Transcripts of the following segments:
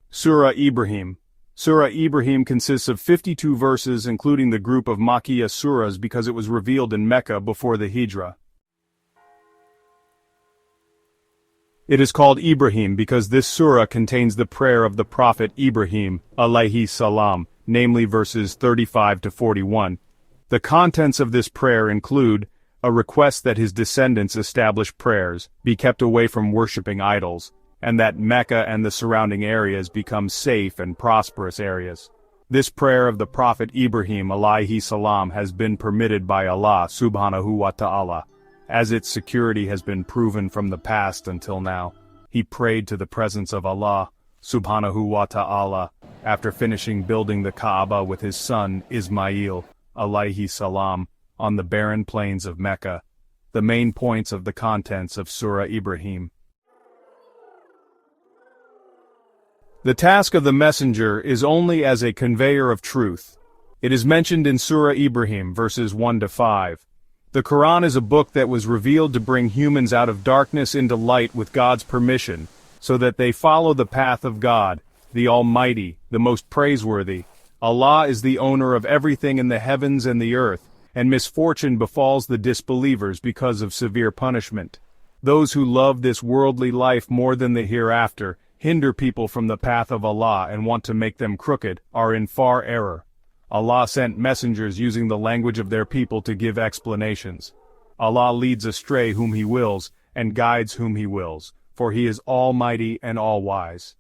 Surah Ibrahim. Surah Ibrahim consists of 52 verses including the group of Makkiyah surahs because it was revealed in Mecca before the Hijrah. It is called Ibrahim because this surah contains the prayer of the Prophet Ibrahim, Alaihi Salam, namely verses 35 to 41. The contents of this prayer include a request that his descendants establish prayers, be kept away from worshipping idols, and that Mecca and the surrounding areas become safe and prosperous areas. This prayer of the Prophet Ibrahim Alaihi Salam has been permitted by Allah Subhanahu Wa Ta'ala, as its security has been proven from the past until now. He prayed to the presence of Allah Subhanahu Wa Ta'ala after finishing building the Kaaba with his son Ismail Alaihi Salam on the barren plains of Mecca. The main points of the contents of Surah Ibrahim. The task of the messenger is only as a conveyor of truth. It is mentioned in Surah Ibrahim verses 1 to 5. The Qur'an is a book that was revealed to bring humans out of darkness into light with God's permission, so that they follow the path of God, the Almighty, the most praiseworthy. Allah is the owner of everything in the heavens and the earth, and misfortune befalls the disbelievers because of severe punishment. Those who love this worldly life more than the hereafter, hinder people from the path of Allah and want to make them crooked, are in far error. Allah sent messengers using the language of their people to give explanations. Allah leads astray whom He wills, and guides whom He wills, for He is almighty and all-wise.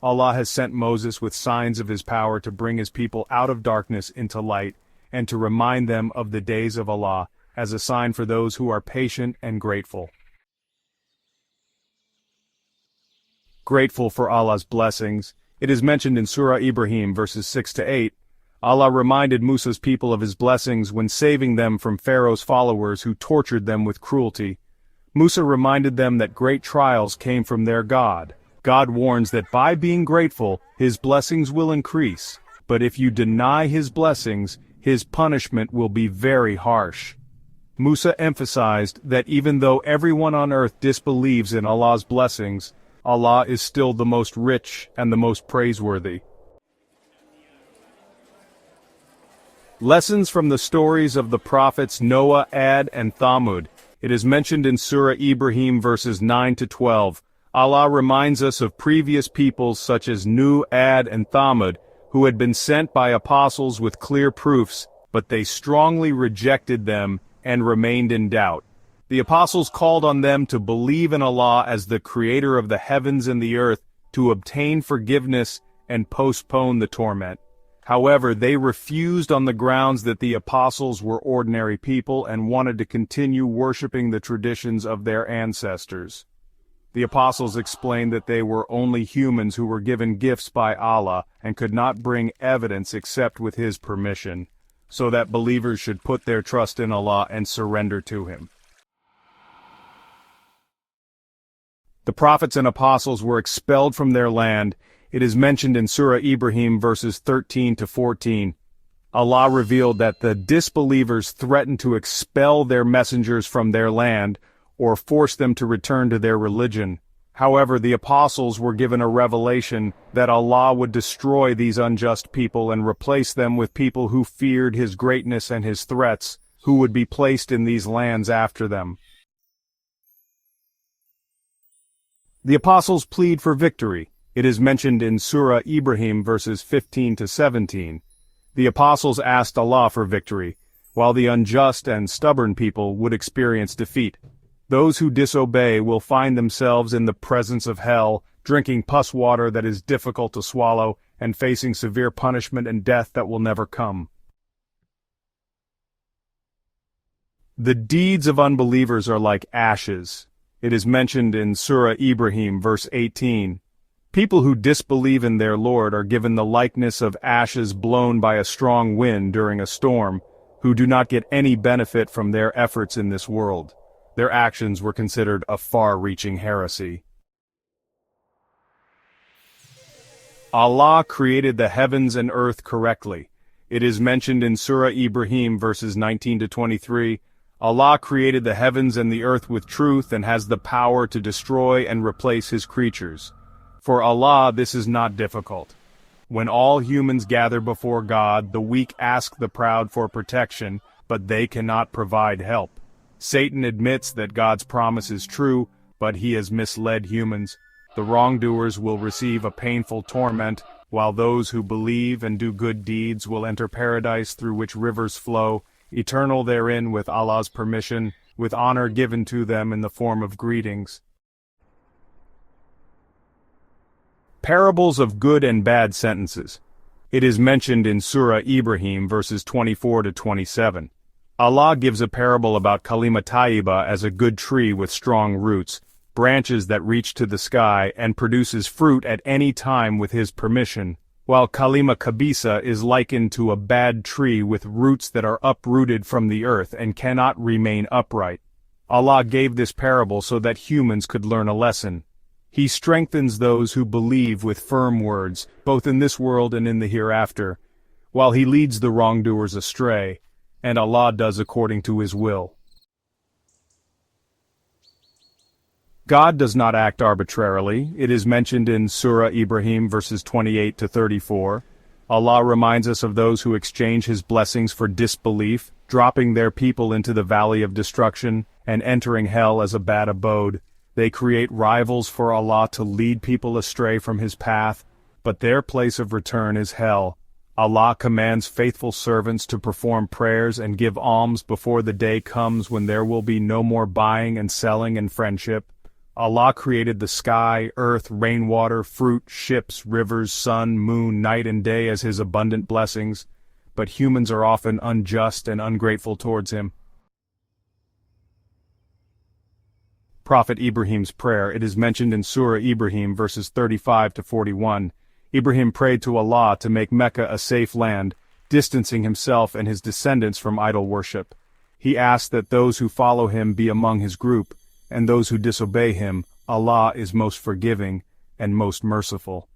Allah has sent Moses with signs of His power to bring His people out of darkness into light, and to remind them of the days of Allah, as a sign for those who are patient and grateful. Grateful for Allah's blessings. It is mentioned in Surah Ibrahim verses 6 to 8. Allah reminded Musa's people of His blessings when saving them from Pharaoh's followers who tortured them with cruelty. Musa reminded them that great trials came from their God. God warns that by being grateful, His blessings will increase, but if you deny His blessings, His punishment will be very harsh. Musa emphasized that even though everyone on earth disbelieves in Allah's blessings, Allah is still the most rich and the most praiseworthy. Lessons from the stories of the prophets Noah, Ad, and Thamud. It is mentioned in Surah Ibrahim verses 9 to 12. Allah reminds us of previous peoples such as Nuh, Ad, and Thamud, who had been sent by apostles with clear proofs, but they strongly rejected them and remained in doubt. The apostles called on them to believe in Allah as the creator of the heavens and the earth, to obtain forgiveness and postpone the torment. However, they refused on the grounds that the apostles were ordinary people and wanted to continue worshipping the traditions of their ancestors. The apostles explained that they were only humans who were given gifts by Allah and could not bring evidence except with His permission, so that believers should put their trust in Allah and surrender to Him. The prophets and apostles were expelled from their land. It is mentioned in Surah Ibrahim verses 13 to 14. Allah revealed that the disbelievers threatened to expel their messengers from their land, or force them to return to their religion. However, the apostles were given a revelation that Allah would destroy these unjust people and replace them with people who feared His greatness and His threats, who would be placed in these lands after them. The apostles plead for victory. It is mentioned in Surah Ibrahim verses 15 to 17. The apostles asked Allah for victory, while the unjust and stubborn people would experience defeat. Those who disobey will find themselves in the presence of hell, drinking pus water that is difficult to swallow, and facing severe punishment and death that will never come. The deeds of unbelievers are like ashes. It is mentioned in Surah Ibrahim verse 18. People who disbelieve in their Lord are given the likeness of ashes blown by a strong wind during a storm, who do not get any benefit from their efforts in this world. Their actions were considered a far-reaching heresy. Allah created the heavens and earth correctly. It is mentioned in Surah Ibrahim verses 19 to 23. Allah created the heavens and the earth with truth and has the power to destroy and replace His creatures. For Allah, this is not difficult. When all humans gather before God, the weak ask the proud for protection, but they cannot provide help. Satan admits that God's promise is true, but he has misled humans. The wrongdoers will receive a painful torment, while those who believe and do good deeds will enter paradise through which rivers flow, eternal therein with Allah's permission, with honor given to them in the form of greetings. Parables of good and bad sentences. It is mentioned in Surah Ibrahim verses 24 to 27. Allah gives a parable about Kalima Tayyiba as a good tree with strong roots, branches that reach to the sky, and produces fruit at any time with His permission, while Kalima Kabisa is likened to a bad tree with roots that are uprooted from the earth and cannot remain upright. Allah gave this parable so that humans could learn a lesson. He strengthens those who believe with firm words, both in this world and in the hereafter, while He leads the wrongdoers astray, and Allah does according to His will. God does not act arbitrarily. It is mentioned in Surah Ibrahim verses 28 to 34. Allah reminds us of those who exchange His blessings for disbelief, dropping their people into the valley of destruction, and entering hell as a bad abode. They create rivals for Allah to lead people astray from His path, but their place of return is hell. Allah commands faithful servants to perform prayers and give alms before the day comes when there will be no more buying and selling and friendship. Allah created the sky, earth, rainwater, fruit, ships, rivers, sun, moon, night and day as His abundant blessings, but humans are often unjust and ungrateful towards Him. Prophet Ibrahim's prayer. It is mentioned in Surah Ibrahim verses 35 to 41. Ibrahim prayed to Allah to make Mecca a safe land, distancing himself and his descendants from idol worship. He asked that those who follow him be among his group, and those who disobey him, Allah is most forgiving and most merciful.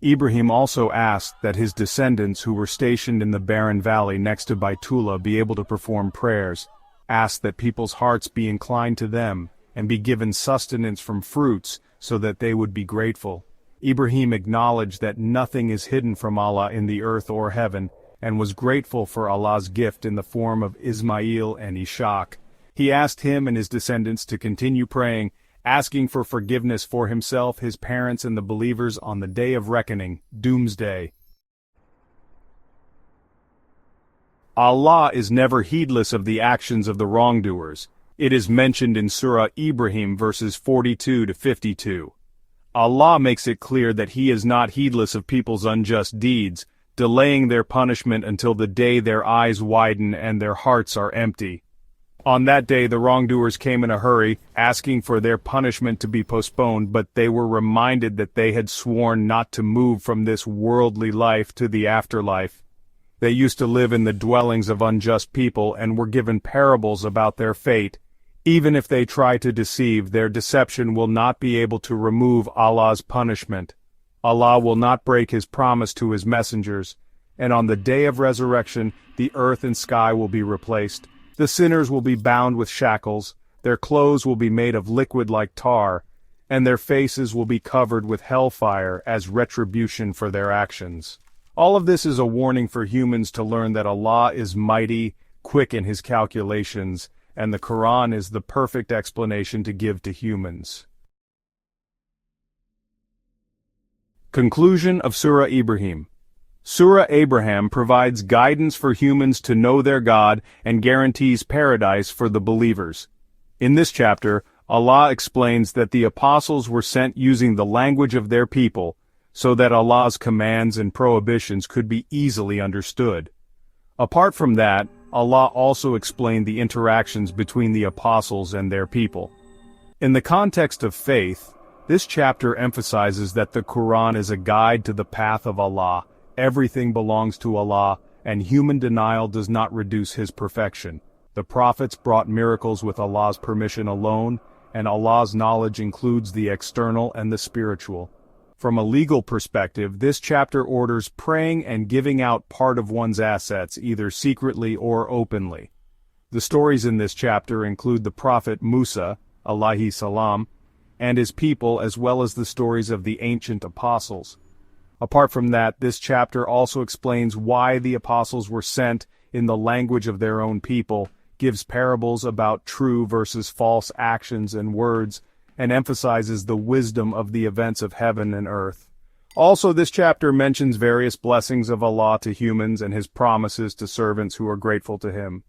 Ibrahim also asked that his descendants who were stationed in the barren valley next to Baitullah be able to perform prayers, asked that people's hearts be inclined to them, and be given sustenance from fruits, so that they would be grateful. Ibrahim acknowledged that nothing is hidden from Allah in the earth or heaven, and was grateful for Allah's gift in the form of Ismail and Ishaq. He asked him and his descendants to continue praying, asking for forgiveness for himself, his parents, and the believers on the day of reckoning, doomsday. Allah is never heedless of the actions of the wrongdoers. It is mentioned in Surah Ibrahim verses 42 to 52. Allah makes it clear that He is not heedless of people's unjust deeds, delaying their punishment until the day their eyes widen and their hearts are empty. On that day the wrongdoers came in a hurry, asking for their punishment to be postponed, but they were reminded that they had sworn not to move from this worldly life to the afterlife. They used to live in the dwellings of unjust people and were given parables about their fate. Even if they try to deceive, their deception will not be able to remove Allah's punishment. Allah will not break His promise to His messengers, and on the day of resurrection, the earth and sky will be replaced. The sinners will be bound with shackles, their clothes will be made of liquid like tar, and their faces will be covered with hellfire as retribution for their actions. All of this is a warning for humans to learn that Allah is mighty, quick in His calculations, and the Qur'an is the perfect explanation to give to humans. Conclusion of Surah Ibrahim. Surah Abraham provides guidance for humans to know their God and guarantees paradise for the believers. In this chapter, Allah explains that the apostles were sent using the language of their people, so that Allah's commands and prohibitions could be easily understood. Apart from that, Allah also explained the interactions between the apostles and their people. In the context of faith, this chapter emphasizes that the Qur'an is a guide to the path of Allah. Everything belongs to Allah, and human denial does not reduce His perfection. The prophets brought miracles with Allah's permission alone, and Allah's knowledge includes the external and the spiritual. From a legal perspective, this chapter orders praying and giving out part of one's assets, either secretly or openly. The stories in this chapter include the Prophet Musa, Alaihi Salam, and his people, as well as the stories of the ancient apostles. Apart from that, this chapter also explains why the apostles were sent in the language of their own people, gives parables about true versus false actions and words, and emphasizes the wisdom of the events of heaven and earth. Also, this chapter mentions various blessings of Allah to humans and his promises to servants who are grateful to him.